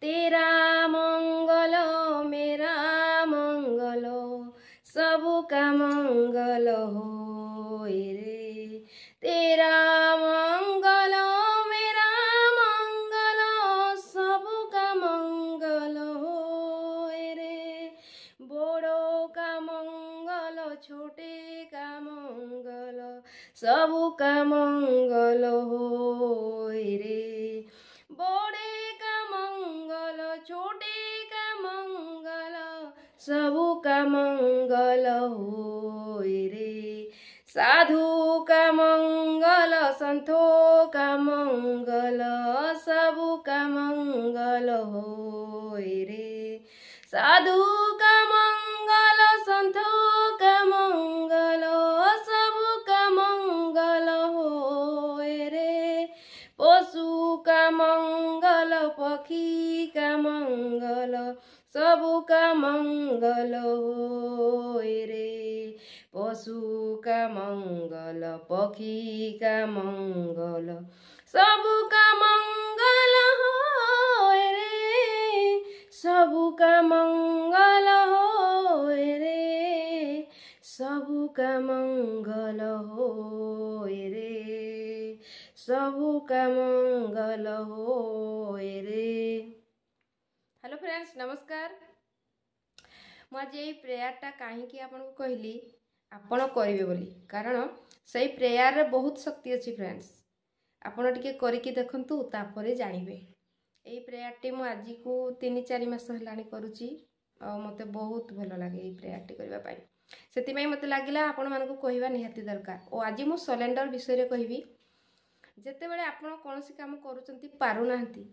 तेरा मंगल मेरा मंगल सबका मंगल होए रे। तेरा मंगल मेरा मंगल सबका मंगल होए रे। बड़ों का मंगल छोटे का मंगल सबका मंगल होए रे। बड़े का मंगल छोटे का मंगल सबका मंगल होए रे। साधु का मंगल संतों का मंगल सबका मंगल होए रे। साधु का मंगल संतों का मंगल सबका मंगल होए रे। पशु का मंगल पक्षी का मंगल सबका मंगल होए रे। पशु का मंगल पक्षी का मंगल सबका मंगल होए रे। सबका मंगल होए रे। सबका मंगल होए रे। सबका मंगल होए रे। हेलो फ्रेंड्स नमस्कार। मुझे ये प्रेयरटा कहीं आपको कहली आपण करेंगे बोली कारण से प्रेयर रे बहुत शक्ति अच्छी फ्रेंड्स। आपण टिके करके देखंतु तापर जानिबे। यही प्रेयरटी मु आज को 3-4 मास हेलानी करूची आ मते बहुत भल लगे ये प्रेयरटी करबा पाई। सेति मते लागिला आपण मानको कहबा निहाती दरकार। और आज मु सरेंडर विषय रे कहबी। जेते बेले आपण कोनोसी काम करूचंती पारु नाहंती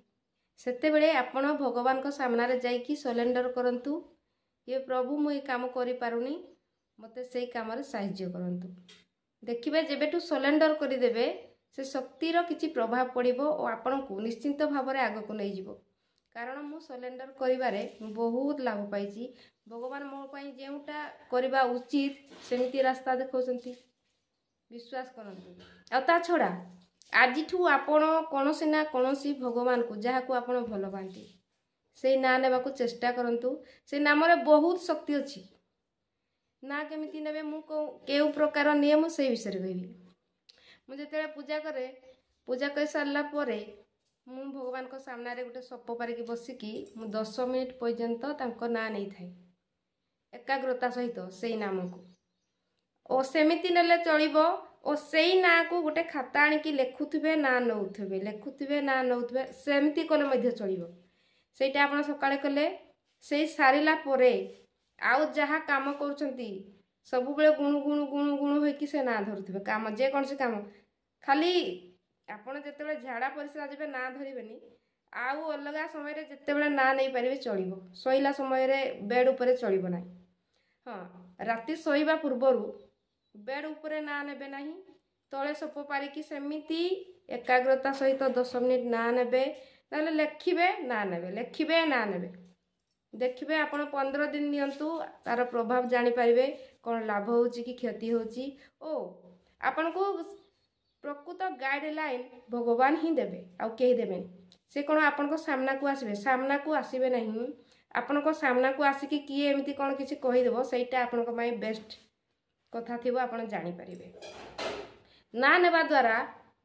सेते बेले आपण भगवान को सामना रे जाई कि सरेंडर करंतु। ये प्रभु मु ये काम करि पारुनी मते सेई काम रे सहाय्य करंतु। देखिबे जेबेटू सरेंडर करि देबे से शक्तिर किछि प्रभाव पड़िबो और आपण को निश्चिंत भाव रे आगो को नै जिवो। कारण मु सरेंडर करिवारे बहुत लाभ पाइछि। भगवान मो पई जेउटा करबा उचित सेमिति रास्ता देखौसंती। विश्वास करंतु। आ ता छोड़ा आजिठू आपण कोनोसी ना कोनोसी भगवान को जहा को आपण भल पांती से ना नेबा को चेष्टा करंतु। से नाम रे बहुत शक्ति अछि। ना केमिति नेबे मु केउ प्रकार नियम से विषय रे कहबी। मु जेतेले पूजा कर सारला परे मु भगवान को सामना रे गुटे सप पारिकी बसिकी मु 10 मिनिट पर्यंत तांको ना नै थाई एकाग्रता सहित सेई नाम को। ओ सेमिति नेले चलिबो। ओ सेई ना को गुटे खाता आनिकी लेखुथिबे ना नउथबे सेमिति कले मध्य चलिबो। सेटा आपण सकाळे कले सेई सारिला परे आउ जहा काम करूचंती सब बेले गुणु गुणु गुणु गुणु होई कि से ना धरुथिबे काम जे कोन से काम खाली आपण जेतेबे झाड़ा परिस्रा जेबे ना धरिबेनी। आउ अलगा समय रे जेतेबे ना नै परिबे चलिबो। सोइला समय रे बेड ऊपर चलिबो नाही। हां राती सोइबा पूर्वरु बेड ऊपर ना नेबे नाही। तळे सप पारिकी सेमिति एकाग्रता सहित 10 मिनिट ना नेबे ताले लेखिबे ना नेबे लेखिबे ना नेबे। देखिबे आपण 15 दिन नियंतु तार प्रभाव जानि परिबे कोन लाभ होउची कि क्षति होउची। ओ आपण को प्रकृत गाइडलाइन भगवान ही देबे आ केही देबेनी। से कोन आपण को सामना को आसीबे नहीं। आपण को सामना को आसिकी किए एमिति कोन किछि कहि देबो सेटा आपण को माई बेस्ट कथा थिबो आपण जानि परिबे। ना नेबा द्वारा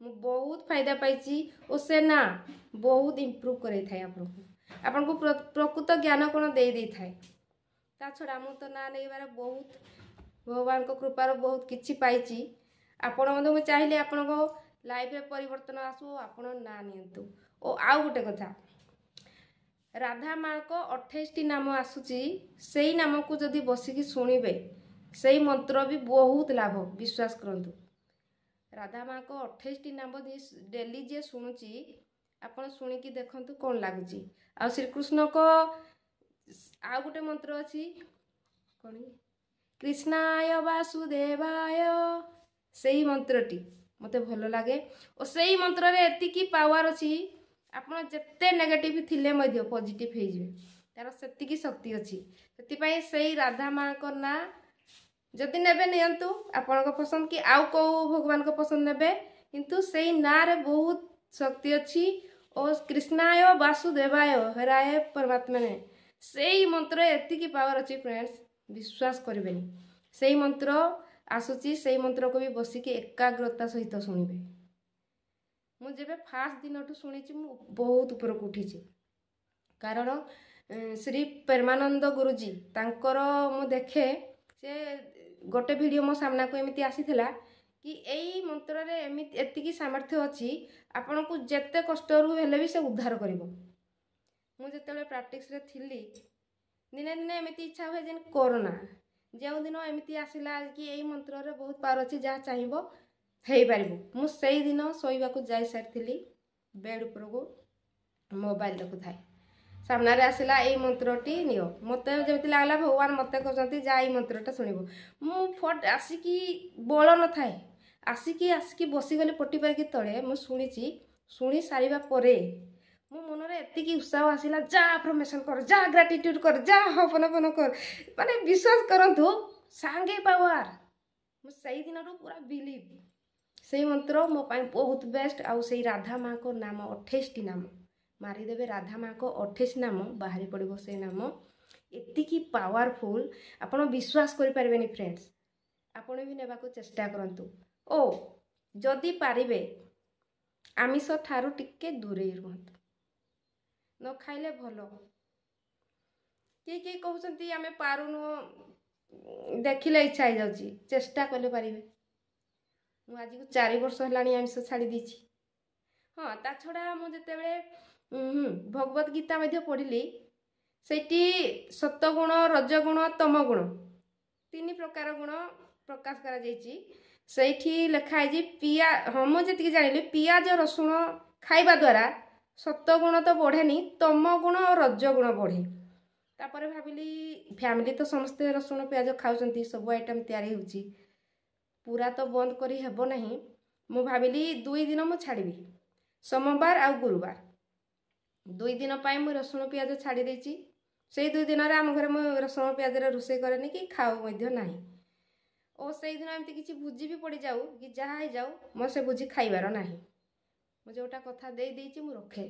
मु बहुत फायदा पाइछि। ओ से ना बहुत इंप्रूव करे थाय आपण को प्रकृत ज्ञान कोन दे थाय। ता छडा मु तो ना नेबार बहुत भगवान को कृपार बहुत किछि पाइछि। आपण मते मु चाहिले आपण को लाइफ रे परिवर्तन आसु आपण ना नियंतु। ओ आउ गुटे कथा राधा मां को 28 टी नाम आसुची सेई नाम को जदी बसिकी सुनिबे सेई मंत्र भी बहुत लाभ। विश्वास करंतु। राधा मां को 28 टी नाम डेली जे सुनुची आपण सुनिकी देखंतु कोन लागुची। आ श्री कृष्ण को आ गुटे मंत्र अछि कोन कृष्णाय वासुदेवाय सेई मंत्रटी मते भलो लागे। और सेई मंत्र रे एतिकी पावर अछि आपण जत्ते नेगेटिव थिले मध्य पॉजिटिव हे जिवे तार सेतिकी शक्ति अछि। सेति पई सेई राधा मां को ना जदि नेबे नियंतु आपण को पसंद कि आउ को भगवान को पसंद नेबे किंतु सेई ना रे बहुत शक्ति अछि। ओ कृष्णाय वासुदेवाय हराय परमात्मने सेई मंत्र एतिकी पावर अच्छी फ्रेंड्स विश्वास करें से मंत्र आसूची से मंत्र को भी बसिकी एकाग्रता सहित शुणिबे मुझे फास्ट दिन शुणी बहुत ऊपर को उठी कारण श्री परमानंद गुरुजी तांकर मु देखे से गोटे वीडियो मो सामना को एमती आसीथिला कि एई मंत्र रे एमिति एतिकी सामर्थ्य अछि आपन को जेते कष्ट रु हेले भी से उद्धार करिवो मु जेतेले प्रैक्टिस रे थिली दिने दिने एमिति इच्छा हुए जेन कोरोना जो दिन एमिति आसिला कि एई मंत्र रे बहुत पावर अछि जहाँ चाहिबो हेई पारिबो मु सेई दिन सोइबा को जाई सारथिली बेड ऊपर को मोबाइल देखु थाए सामने रे आसिला एई मंत्रटी नियो मते जेमिति लागला भगवान मते कहउछंती जा एई मंत्रटा सुनिबो मु फट आसिकी बळ न थाए आसिकी बसी गली पट्टी पारिकी तळे मु शुणी सारिबा परे मो मन रे एतिकी उत्साह आसिला जा अफर्मेशन कर जा ग्रेटिट्यूड कर जा हपनपन कर माने विश्वास करंतु सांगे पावर मु सेई दिन रो पूरा बिलीव सेई मंत्र मो पाई बहुत बेस्ट आउ सेई राधा मां को नाम 28 टी नाम मारिदेवे राधा माँ को 28 नाम बाहरी पड़ो से नाम एतिकी पावरफुल आपण विश्वास करि पारबेनी फ्रेंड्स आपण भी नेबा को चेष्टा करंतु ओ जदि पारिबे आमिष ठारू टिके दूरे रुहंतु न खाइले भलो किए कहउछंती आमे पारुनु देखिले इच्छा हो जाउची चेष्टा कले पारिबे मु आज को 4 वर्ष हलानी आमिष छाड़ी दीची हाँ ता छड़ा मु जेतेबेले भगवत गीता मध्य पढ़िली सेठी सत्वगुण रजगुण तमगुण 3 प्रकार गुण प्रकाश करा जाइछि सेठी लिखाई जी पिया हम जी जानिली पियाज रसुण खाइबा द्वारा सत्वगुण तो बढ़ेनी तमगुण और रजगुण बढ़े तापर भाविली फैमिली तो समस्ते रसुण पियाज खाउछंती सब आइटम तैयारी होची पूरा तो बंद करी हेबो नहीं मु भाविली 2 दिन मु छाड़बी सोमवार आ गुरुवार 2 दिन पाई मु रसुण पियाज छाड़ी देछि से 2 दिन रे आम घर मु रसुण पियाज रे रोसे करनी कि खाऊ मध्य नाही ओ से दिन एमती किछि भुजी भी पड़ी जाऊ कि जहा हे जाऊ मो से भुजी खाइबार नाही मु जोटा कथा दे देछि मु रखे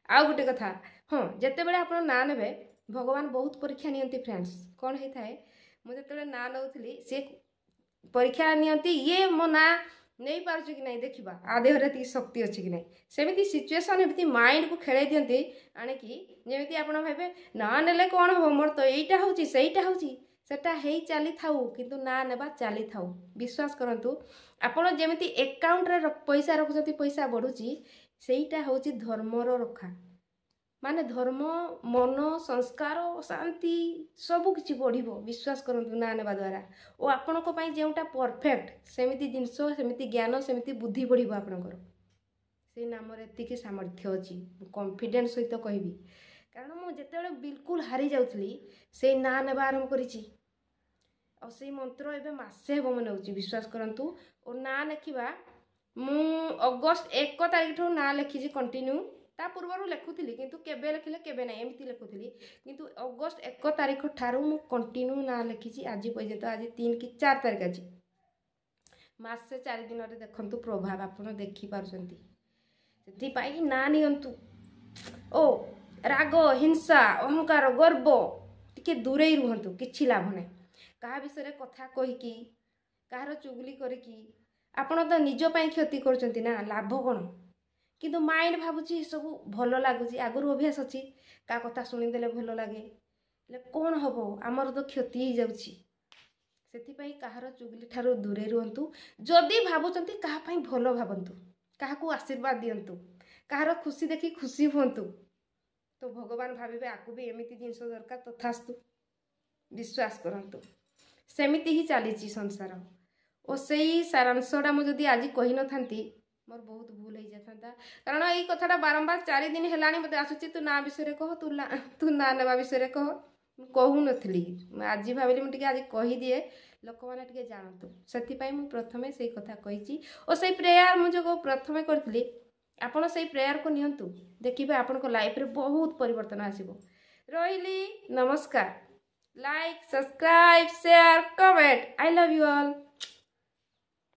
आ गुटे कथा हां जते बेले आपण ना नेबे भगवान बहुत परीक्षा नियंती फ्रेंड्स कोन हे थाए मु जते बेले ना नउथली से परीक्षा नियंती ये मो ना नहीं पार्छ कि नहीं देखिबा आ देहरे ती शक्ति अछि कि नहीं सेमिति सिचुएशन एमिति माइंड को खेले दियंती आने कि जेमिति आपण भाबे ना नेले कोन हो मोर तो एइटा होची सेइटा होची सेटा हेई चाली थाउ किंतु ना नेबा चाली थाउ विश्वास करंतु आपण जेमिति अकाउंट रे पैसा रखुछती पैसा बढ़ुची सेइटा होची धर्मर रखा माने धर्म मन संस्कार शांति सबु किछि बढ़िबो विश्वास करंतु ना नेबा द्वारा ओ आपण को पई जेउटा परफेक्ट सेमिति जिंस सेमिति ज्ञान सेमिति बुद्धि बढ़िबो आपनकर से नाम रे एतिकी सामर्थ्य अछि कॉन्फिडेंस सहित कहबी कारण मु जेतेबेले बिल्कुल हारि जाउथली से ना नेबा आरंभ करिछि और से मंत्र एबे मासे हेबो मन होछि विश्वास करंतु ओ ना लेखिबा मु अगस्त 1 तारिख ठो ना लेखिछि कंटिन्यू ता पूर्व लिखुली किंतु केबे लिखिले केबे नहीं एमती लिखुली किंतु अगस्त 1 तारिख ठारू मु कंटिन्यू ना लिखिछि आज पर्यंत आज 3 कि 4 तारिख आज मास से 4 दिन रे देखंतु प्रभाव आपण देखि पारछंती सेति पाई ना नियंतु ओ राग हिंसा अहंकार गर्व टिके दूरे रुहंतु किछि लाभ नै कहा विषय कथा कहिकी कहार चुगली करिकी आपण तो निज पई क्षति करछंती ना लाभ कोन किंतु माइंड भाबुची सब भल लगुच आगुरी अभ्यास अच्छी का कथा शुणीदे भल लगे कौन हम आमर तो क्षति हो जाती कहार चुगली ठारू दूरे रुहतु जदि भावुंट क्या भल भावतु क्या आशीर्वाद दिंतु कहार खुशी देखी खुशी हूँ तो भगवान भावे आपको भी एमती जिनस दरकार तथास्तु विश्वास करंतु सेमिति ही चली संसार और से सारांशटा मुझे आज कही न था मोर बहुत भूल हो जाता कारण यही कथाटा बारंबार 4 दिन है मत आसूची तू ना विषय कह तू ना नेबा विषय कह कहू नी आज भाविली मुझे आज कहीदिए लोक मैंने जानतु से प्रथमे से कथा कही और से प्रेयर मुझे प्रथमे करी आपड़ से प्रेयर को नियंतु देखिए आपण लाइफ रे बहुत परिवर्तन आसीबो रहिली नमस्कार like subscribe share comment I love you all.